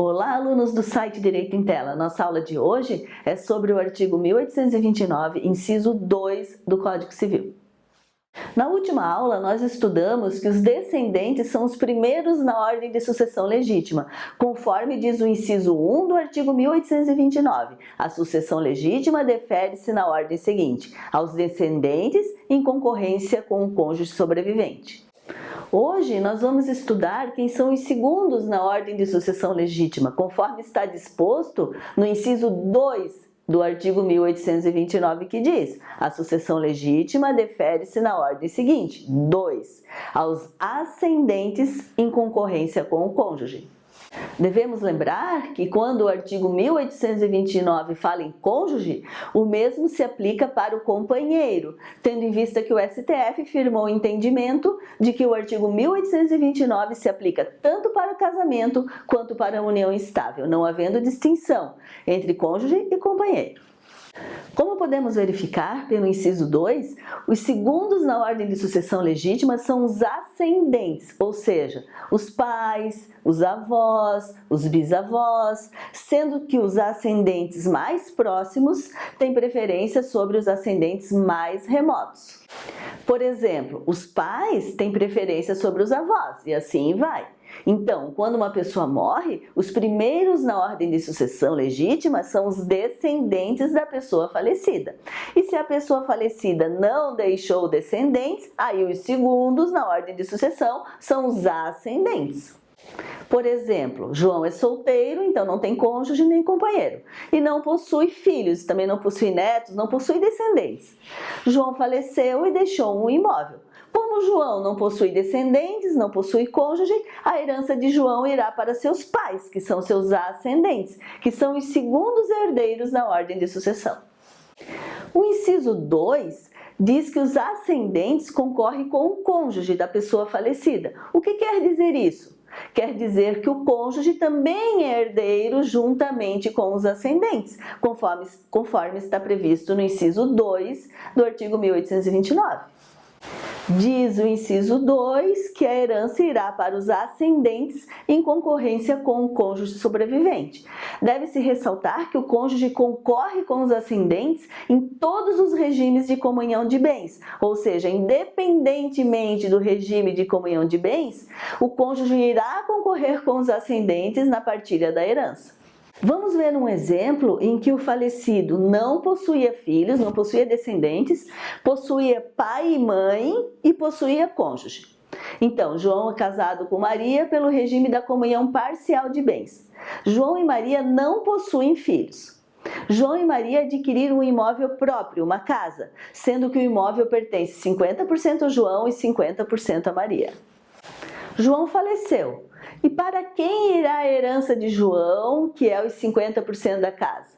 Olá, alunos do site Direito em Tela. Nossa aula de hoje é sobre o artigo 1829, inciso 2 do Código Civil. Na última aula, nós estudamos que os descendentes são os primeiros na ordem de sucessão legítima, conforme diz o inciso 1 do artigo 1829. A sucessão legítima defere-se na ordem seguinte: aos descendentes em concorrência com o cônjuge sobrevivente. Hoje nós vamos estudar quem são os segundos na ordem de sucessão legítima, conforme está disposto no inciso 2 do artigo 1829, que diz: a sucessão legítima defere-se na ordem seguinte: 2. Aos ascendentes em concorrência com o cônjuge. Devemos lembrar que quando o artigo 1829 fala em cônjuge, o mesmo se aplica para o companheiro, tendo em vista que o STF firmou o entendimento de que o artigo 1829 se aplica tanto para o casamento quanto para a união estável, não havendo distinção entre cônjuge e companheiro. Como podemos verificar pelo inciso 2, os segundos na ordem de sucessão legítima são os ascendentes, ou seja, os pais, os avós, os bisavós, sendo que os ascendentes mais próximos têm preferência sobre os ascendentes mais remotos. Por exemplo, os pais têm preferência sobre os avós, e assim vai. Então, quando uma pessoa morre, os primeiros na ordem de sucessão legítima são os descendentes da pessoa falecida. E se a pessoa falecida não deixou descendentes, aí os segundos na ordem de sucessão são os ascendentes. Por exemplo, João é solteiro, então não tem cônjuge nem companheiro. E não possui filhos, também não possui netos, não possui descendentes. João faleceu e deixou um imóvel. Como João não possui descendentes, não possui cônjuge, a herança de João irá para seus pais, que são seus ascendentes, que são os segundos herdeiros na ordem de sucessão. O inciso 2 diz que os ascendentes concorrem com o cônjuge da pessoa falecida. O que quer dizer isso? Quer dizer que o cônjuge também é herdeiro juntamente com os ascendentes, conforme está previsto no inciso 2 do artigo 1829. Diz o inciso 2 que a herança irá para os ascendentes em concorrência com o cônjuge sobrevivente. Deve-se ressaltar que o cônjuge concorre com os ascendentes em todos os regimes de comunhão de bens, ou seja, independentemente do regime de comunhão de bens, o cônjuge irá concorrer com os ascendentes na partilha da herança. Vamos ver um exemplo em que o falecido não possuía filhos, não possuía descendentes, possuía pai e mãe e possuía cônjuge. Então, João é casado com Maria pelo regime da comunhão parcial de bens. João e Maria não possuem filhos. João e Maria adquiriram um imóvel próprio, uma casa, sendo que o imóvel pertence 50% a João e 50% a Maria. João faleceu. E para quem irá a herança de João, que é os 50% da casa?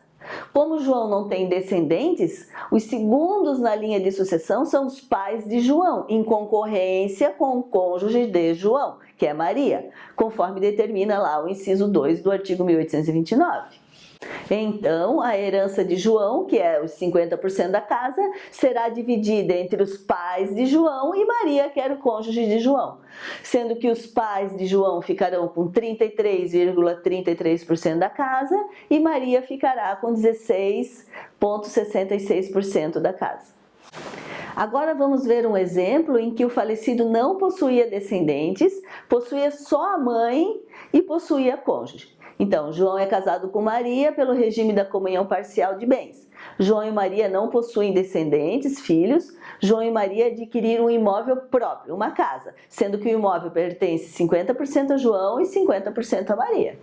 Como João não tem descendentes, os segundos na linha de sucessão são os pais de João, em concorrência com o cônjuge de João, que é Maria, conforme determina lá o inciso 2 do artigo 1829. Então, a herança de João, que é os 50% da casa, será dividida entre os pais de João e Maria, que era o cônjuge de João, sendo que os pais de João ficarão com 33,33% da casa e Maria ficará com 16,66% da casa. Agora vamos ver um exemplo em que o falecido não possuía descendentes, possuía só a mãe e possuía cônjuge. Então, João é casado com Maria pelo regime da comunhão parcial de bens. João e Maria não possuem descendentes, filhos. João e Maria adquiriram um imóvel próprio, uma casa, sendo que o imóvel pertence 50% a João e 50% a Maria.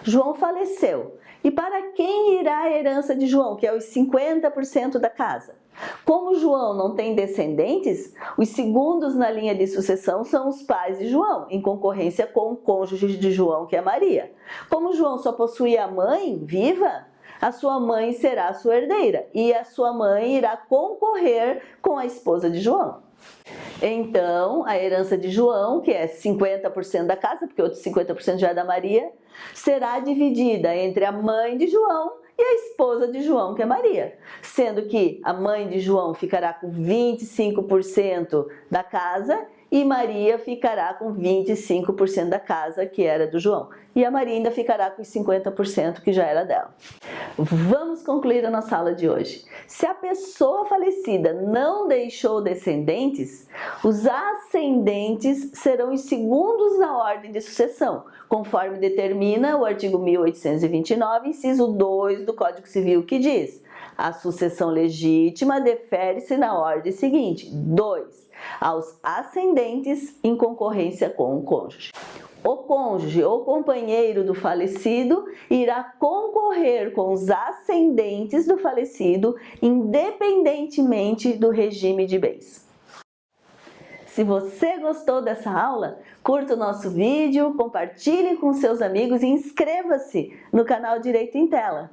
João faleceu. E para quem irá a herança de João, que é os 50% da casa? Como João não tem descendentes, os segundos na linha de sucessão são os pais de João, em concorrência com o cônjuge de João, que é Maria. Como João só possui a mãe viva, a sua mãe será a sua herdeira e a sua mãe irá concorrer com a esposa de João. Então, a herança de João, que é 50% da casa, porque outros 50% já é da Maria, será dividida entre a mãe de João e a esposa de João, que é Maria, sendo que a mãe de João ficará com 25% da casa e Maria ficará com 25% da casa, que era do João. E a Maria ainda ficará com os 50% que já era dela. Vamos concluir a nossa aula de hoje. Se a pessoa falecida não deixou descendentes, os ascendentes serão os segundos na ordem de sucessão, conforme determina o artigo 1829, inciso 2 do Código Civil, que diz: a sucessão legítima defere-se na ordem seguinte: 2. Aos ascendentes em concorrência com o cônjuge. O cônjuge ou companheiro do falecido irá concorrer com os ascendentes do falecido, independentemente do regime de bens. Se você gostou dessa aula, curta o nosso vídeo, compartilhe com seus amigos e inscreva-se no canal Direito em Tela.